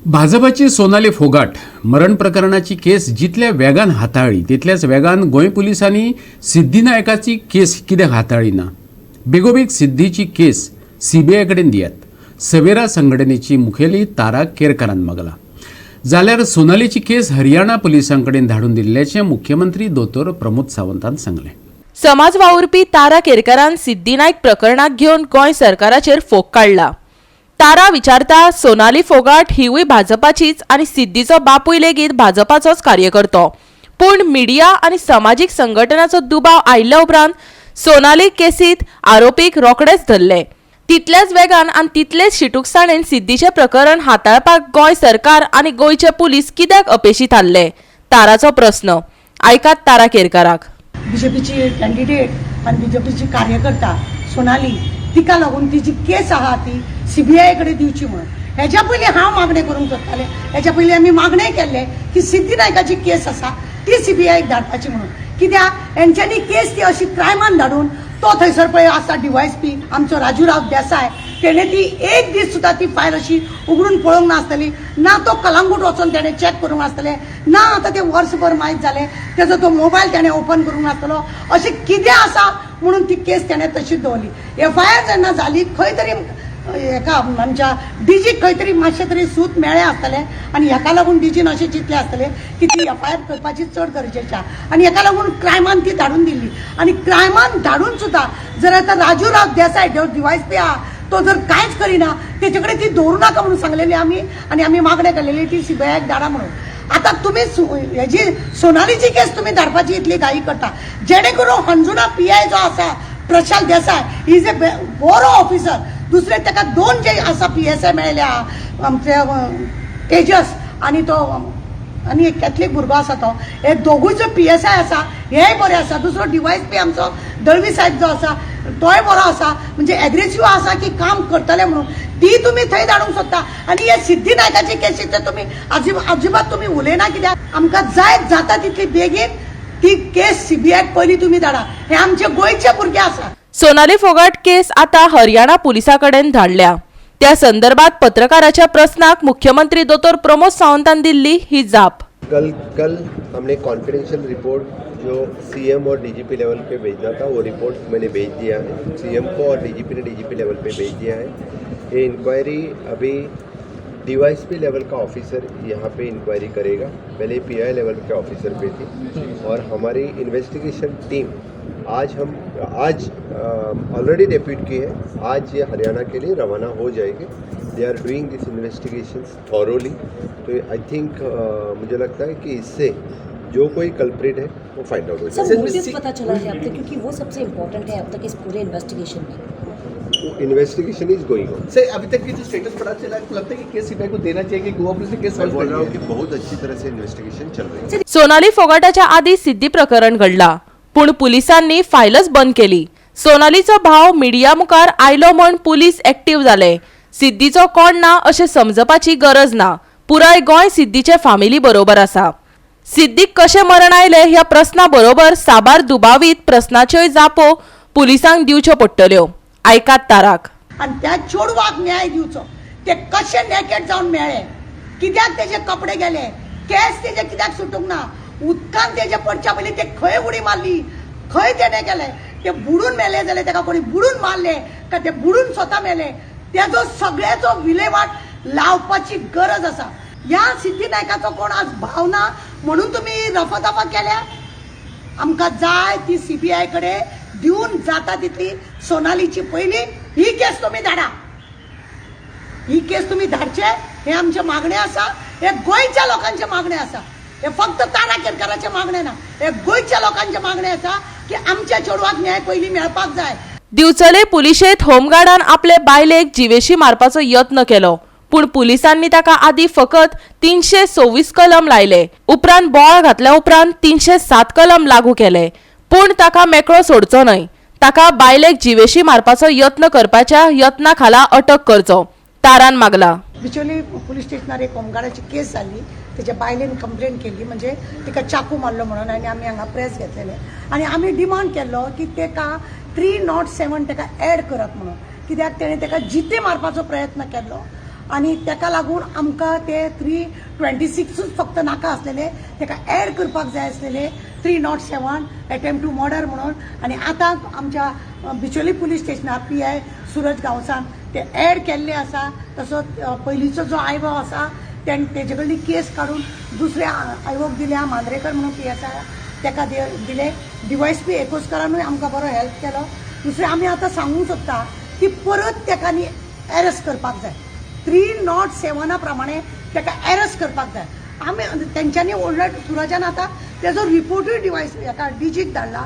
भाजपाची सोनाली फोगाट मरण प्रकरणाची केस जितल्या वेगान हाताळ्ळी तितल्याच वेगान गोंय पुलिसांनी सिद्धीनायकाची केस कित्याक हाताळ्ळी ना. बेगोबेग सिद्धीची केस सीबीआय कडेन दियात सवेरा संघटनेची मुखेली तारा केरकारान मागला. जाल्यार सोनालीची केस हरियाणा पुलिसां कडेन धाडून दिल्ल्याचें मुख्यमंत्री दोतोर प्रमोद सावंतान सांगलें. समाज वावुरपी तारा केरकारान सिद्धीनायक प्रकरणाक घेवन गोंय सरकाराचेर फोग काडला. तारा विचारता सोनाली फोगाट हिवूय भाजपाचीच आनी सिद्धीचो बापूय लेगीत भाजपाचोच कार्यकर्तो. पूण मिडिया आनी समाजीक संघटनांचो दुबाव आयिल्ल्या उपरांत सोनाली केसीत आरोपीक रोखडेच धरले. तितल्याच वेगान आनी तितलेच शिटूकसाणेन सिद्धीचें प्रकरण हाताळपाक गोंय सरकार आनी गोंयचे पुलीस कित्याक अपेशीत आसले? ताराचो प्रस्न. आयकात तारा केरकाराक. बीजेपीची कॅन्डिडेट आणि बीजेपीची कार्यकर्ता सोनाली तिका लागून तिची केस आहा ती सीबीआय कडे दिवची म्हणून ह्याच्या पयलीं हांव मागणें करूंक सोदतालें. ह्याच्या पयलीं आमी मागणें केल्लें की सिद्धीनायकाची केस आसा ती सीबीआयक धाडपाची म्हणून. कित्याक हेंच्यांनी केस ती अशी क्रायमान धाडून तो थंयसर पळय आसा डीवायएसपी आमचो राजूराव देसाय तेणे ती एक दीस सुद्दां ती फायल अशी उगडून पळोवंक नासतली ना. तो कलंगूट वचून तेणें चॅक करूंक नासतलें ना. आतां तें वर्सभर माहीत जालें तेजो तो मोबायल तेणें ओपन करूंक नासतलो. अशें कितें आसा म्हणून ती केस तेणें तशीच दवरली. एफआयआर जेन्ना जाली खंय तरी हेका आमच्या डीजीक खंय तरी मातशें तरी सूत मेळ्ळें आसतलें आनी हेका लागून डीजीन अशें चिंतलें आसतलें की ती एफआयआर करपाची चड गरजेची आसा आनी हेका लागून क्रायमान ती धाडून दिल्ली. आनी क्रायमान धाडून सुद्दां जर आतां राजूराव देसाय डीवायएसपी आहा तो जर कांयच करिना तेचे कडेन ती दवरूं नाका म्हणून सांगलेली आमी आनी आमी मागणें केलेली ती सीबीआयक धाडा म्हणून. आतां तुमी हेजी सोनालीची केस तुमी धाडपाची इतली घाई करता जेणे करून हंजुना पीआय जो आसा प्रशांत देसाय इज ए बरो ऑफिसर. दुसरे ताका दोन जे आसा पीएसआय मेळ्ळ्या आमचे तेजस आनी तो आनी एक कॅथलीक भुरगो आसा तो हे दोगूय जो पीएसआय आसा हेय बरे आसा. दुसरो डीवायएसपी आमचो दळवी साहेब जो आसा तोय बरो आसा म्हणजे एग्रेसिव्ह आसा की काम करतले म्हणून ती तुम्ही थंय धाडूंक सोदता. आनी हे सिद्धीनायकाची केसीचेर तुमी अजिबात तुमी उलयना कित्याक आमकां जाय जाता तितली बेगीन ती केस सीबीआयक पयलीं तुमी धाडा. हे आमचे गोंयचे भुरगे आसा. सोनाली फोगाट केस आता हरियाणा पुलिसाकडेन धाडल्या. त्या संदर्भात पत्रकाराच्या प्रश्नाक मुख्यमंत्री दोतोर प्रमोद सावंतान दिल्ली ही जाप. कल हमने कॉन्फिडेंशियल रिपोर्ट जो सीएम और डीजीपी लेवल पे भेजना था वो रिपोर्ट मैंने भेज दिया है सीएम को और डीजीपी ने डीजीपी लेवल पे भेज दिया है. ये इंक्वायरी अभी डीवाईएसपी लेवल का ऑफिसर यहाँ पे इंक्वायरी करेगा. पहले पीआई लेवल के ऑफिसर पे थी और हमारी इन्वेस्टिगेशन टीम आज ऑलरेडी डेप्यूट की है. आज ये हरियाणा के लिए रवाना हो जाएगी. They are doing this investigation thoroughly. तो आई थिंक मुझे लगता है कि इससे जो कोई कल्प्रिट है वो फाइंड आउट हो जाएगा. मोटिव पता चला है अब तक क्योंकि वो सबसे इम्पोर्टेंट है अब तक इस पूरे इन्वेस्टिगेशन में. Investigation is going on. Sir अभी तक की जो स्टेटस पता चला है लगता है कि केस सीबीआई को देना चाहिए कि गोवा पुलिस ने केस मैं बोल रहा हूँ कि बहुत अच्छी तरह से इन्वेस्टिगेशन चल रही है. सोनाली फोगाटाच्या आधी सिद्धी प्रकरण घडला पूण पुलिसांनी फायलच बंद केली. सोनालीचो भाव मिडिया मुखार आयलो म्हण पुलीस एक्टिव्ह जाले. सिद्धीचो कोण ना अशें समजपाची गरज ना. पुराय गोंय सिद्धीचे फामिली बरोबर आसा. सिद्धीक कशें मरण आयले ह्या प्रस्ना बरोबर साबार दुबावीत प्रस्नाच्योय जापो पुलिसांक दिवच्यो पडटल्यो. आयकात ताराक. आणि त्या चोडवाक न्याय दिवचो. ते कशे नेकेड जावन मेळ्ळे कित्याक तेजे कपडे गेले केस तेजे कित्याक सुटूंक ना. उदकान तेजे पडच्या पयलीं ते खंय उडी मारली खंय तेणें केले ते बुडून मेले जाल्यार तेका कोणी बुडून मारले काय ते बुडून स्वता मेले तेजो सगळ्याचो विलेवाट लावपाची गरज आसा. ह्या सिद्धीनायकाचो कोण आज भाव ना म्हणून तुम्ही रफादफा केल्या. आमकां जाय ती सीबीआय कडे दिवन जाता तितली सोनालीची पयली ही केस तुम्ही धाडा. ही केस तुम्ही धाडचे हे आमचे मागणे आसा. हे गोंयच्या लोकांचे मागणे आसा. हे फक्त तारा केरकाराचे मागणे ना. हे गोंयच्या लोकांचे मागणे आसा की आमच्या चेडवाक न्याय पयली मेळपाक जाय. दिवचले पुलिशेंत होमगार्डान आपले बायलेक जिवेशी मारपाचो यत्न केलो पूण पुलिसांनी ताका आदी फकत 326 कलम लायले. उपरांत बोळ घातल्या उपरांत 307 कलम लागू केले पूण ताका मेकळो सोडचो न्हय. ताका बायलेक जिवेशी मारपाचो यत्न करपाच्या यत्ना खाला अटक करचो. तारान मागला. बिचोली पुलीस स्टेशनार एक होमगार्डाची केस जाली. तेच्या बायलेन कंप्लेंट केली म्हणजे तिका चाकू मारलो म्हणून आनी आमी हांगा प्रेस घेतलेले आनी आमी डिमांड केल्लो की तेका 307 तेका ऍड करत म्हणून. कित्याक तेणें तेका जिते मारपाचो प्रयत्न केल्लो आनी ताका लागून आमकां ते 326 फक्त नाका आसलेले, ताका ऍड करपाक जाय आसलेले 307 अटेम्प्ट टू मर्डर म्हणून. आनी आतां आमच्या बिचोली पुलीस स्टेशनार PI सुरज गांवसान ते ऍड केल्ले आसा. तसोच पयलींचो जो आयवो आसा तेजे कडली केस काडून दुसऱ्या आयवोक दिल्या, मांद्रेकर म्हणून PSI ताका दिले. DYSP एकोस्करानूय आमकां बरो हेल्प केलो. दुसरें आमी आतां सांगूंक सोदता की परत ताका न्ही अरेस्ट करपाक जाय. 307 प्रमाणे ताका अरेस्ट करपाक जाय. आमी तेंच्यांनी ऑलरेडी सुरजान आतां तेजो रिपोर्टूय हाका DGक धाडला.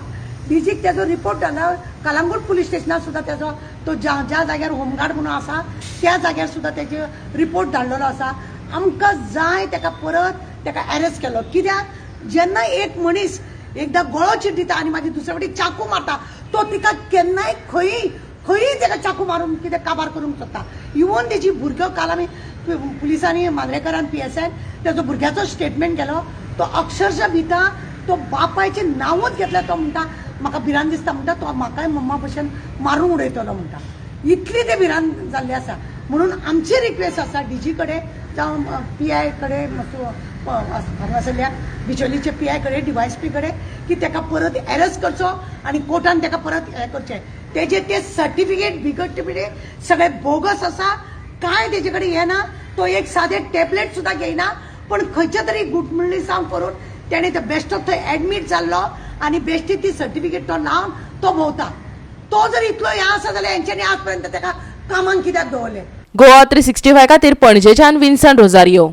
DGक तेजो रिपोर्ट धाडला. कलंगूट पुलीस स्टेशनार सुद्दां तेजो तो ज्या जाग्यार होमगार्ड म्हणून आसा त्या जाग्यार सुद्दां तेजो रिपोर्ट धाडलेलो आसा. आमकां जाय ताका परत ताका अरेस्ट केलो. कित्याक जेन्ना एक मनीस एकदां गळो चिड्डिता आनी मागीर दुसरे फावटी चाकू मारता, तो तिका केन्नाय खंयी ताका चाकू मारून कितें काबार करूंक सोदता. इवन तेजी भुरगो काल आमी पुलिसांनी मांद्रेकरान PSI तेजो भुरग्याचो स्टेटमेंट केलो. तो अक्षरशः भिता, तो बापायचें नांवूच घेतलें. तो म्हणटा म्हाका भिरांत दिसता, म्हणटा तो म्हाकाय मम्मा भशेन मारूंक उडयतलो म्हणटा. इतली ते भिरांत जाल्ले आसा. म्हणून आमची रिक्वेस्ट आसा DG कडेन जावं PI कडेन हांगासरल्या बिचोलीचे PI कडेन DYSP कडेन की ताका परत अरेस्ट करचो आनी कोर्टान ताका परत हें करचें. तेजे ते सर्टिफिकेट बिगट सगळे बोगस आसा. काय तेजे कडेन हें ना. तो एक सादे टॅबलेट सुद्दां घेयना. पण खंयच्या तरी गुटमळणीसांव करून तेणे ते बेश्टो थंय एडमीट जाल्लो आनी बेश्टी ती सर्टिफिकेट तो लावन तो भोंवता. तो जर इतलो हें आसा जाल्यार हेंच्यांनी आज पर्यंत ताका कामांक कित्याक दवरलें. गोवा 365 खातीर पणजेच्यान विन्सन रोजारियो.